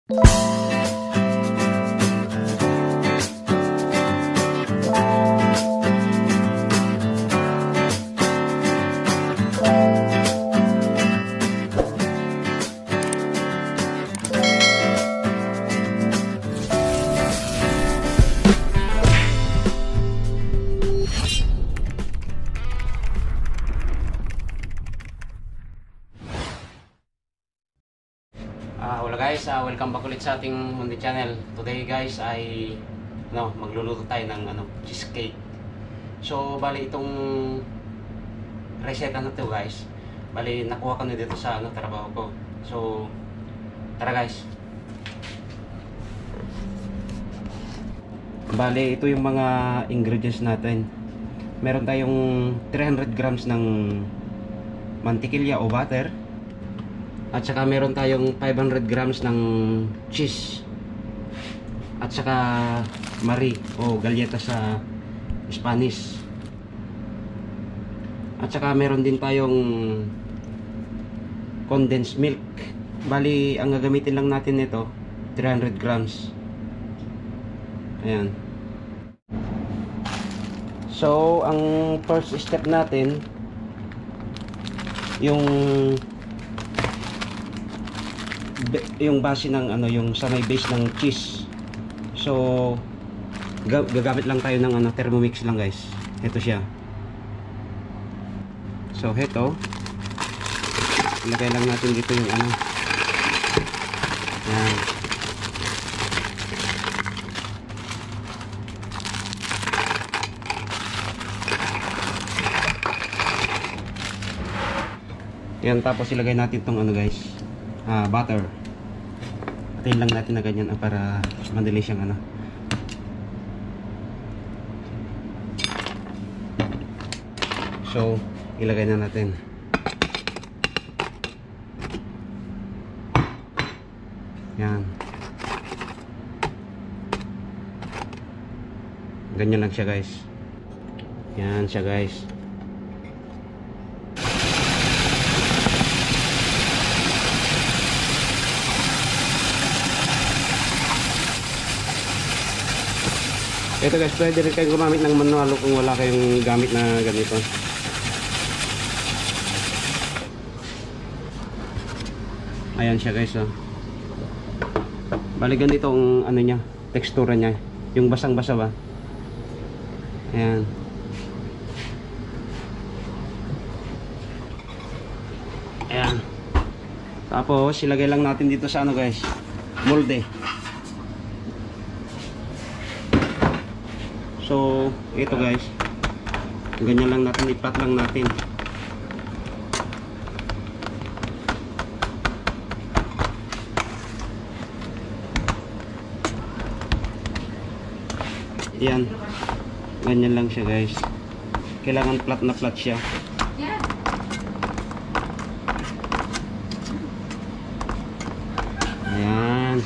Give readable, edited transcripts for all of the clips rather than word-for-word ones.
Wala guys, welcome back ulit sa ating Mundi channel. Today guys ay magluluto tayo ng cheesecake. So bali itong reseta na to guys, bali nakuha ko na dito sa trabaho ko. So tara guys. Bali ito yung mga ingredients natin. Meron tayong 300 grams ng mantikilya o butter. At saka meron tayong 500 grams ng cheese. At saka Marie o galleta sa Spanish. At saka meron din tayong condensed milk. Bali ang gagamitin lang natin nito 300 grams. Ayan. So ang first step natin yung base ng yung sa may base ng cheese. So gagamit lang tayo ng Thermomix lang guys. Ito siya. So ito ilagay lang natin dito yung yan. Yan, tapos ilagay natin tong guys, butter. Patayin lang natin na ganyan para madali siyang So ilagay na natin. Yan. Ganyan lang siya guys. Yan siya guys. Ito guys, pwede rin kayo gumamit ng manual kung wala kayong gamit na ganito. Ayan siya guys, oh. Bali ganito ang niya, tekstura niya, yung basang-basa ba. Ayan. Ayan. Tapos ilagay lang natin dito sa guys, molde. So ito guys, ganyan lang natin, ipat lang natin. Yan, ganyan lang siya guys. Kailangan flat na flat siya. Ayan.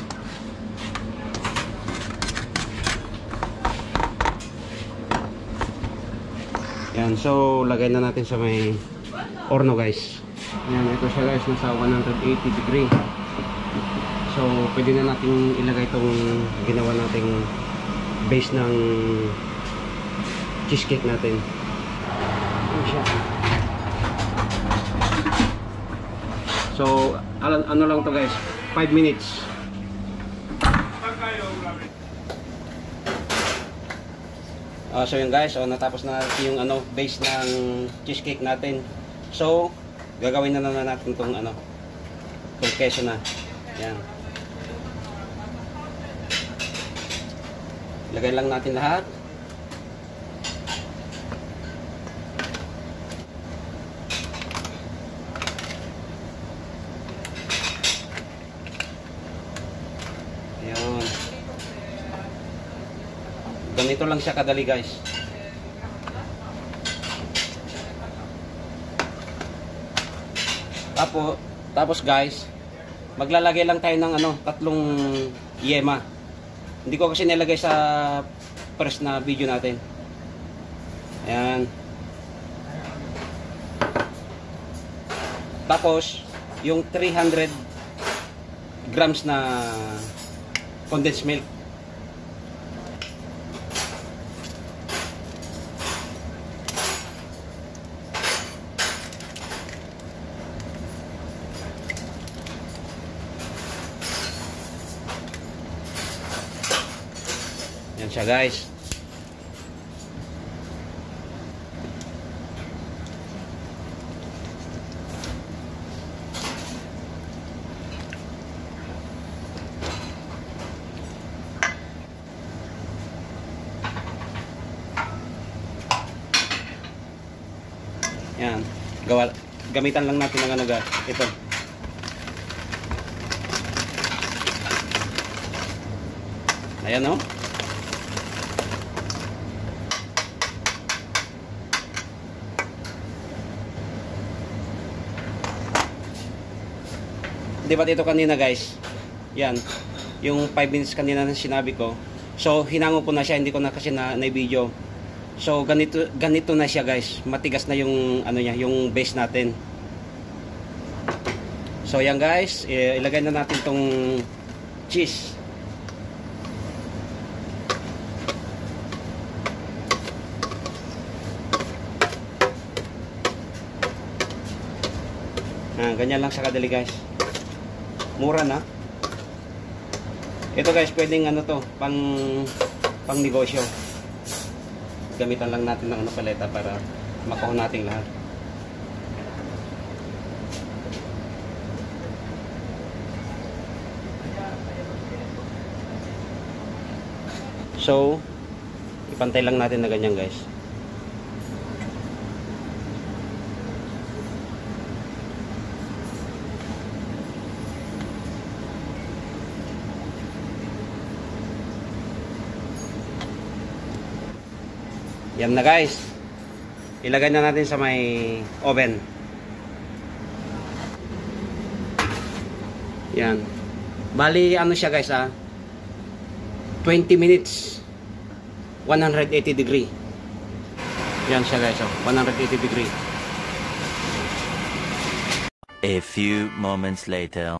Yan, so lagay na natin sa may orno guys. Yan, ito siya guys, nasa 180 degree. So pwede na natin ilagay itong ginawa nating base ng cheesecake natin. Yan siya. So ano lang to guys, 5 minutes. So yun guys, natapos na natin yung base ng cheesecake natin. So gagawin na natin itong itong queso na. Yan. Lagay lang natin lahat. Ayan. Ganito lang siya kadali guys. Tapos guys, maglalagay lang tayo ng tatlong yema. Hindi ko kasi nilagay sa first na video natin. Ayan. Tapos yung 300 grams na condensed milk. Yan siya guys. Yan. Gamitan lang natin ng ano guys. Ito. Ayan oh. Di ba dito kanina guys? Yan. Yung 5 minutes kanina na sinabi ko. So hinango ko na siya, hindi ko na kasi na-video. So ganito na siya guys. Matigas na yung ano niya, yung base natin. So yan guys, ilagay na natin tong cheese. Ganyan lang sa kadali guys. Mura na. Ito guys, pwedeng ano to, pang negosyo. Gamitan lang natin ng ano paleta para makuha natin lahat. So, ipantay lang natin na ganyan guys. Yan na guys. Ilagay na natin sa may oven. Yan. Bali ano siya guys 20 minutes 180 degree. Yan siya guys 180 degree. A few moments later.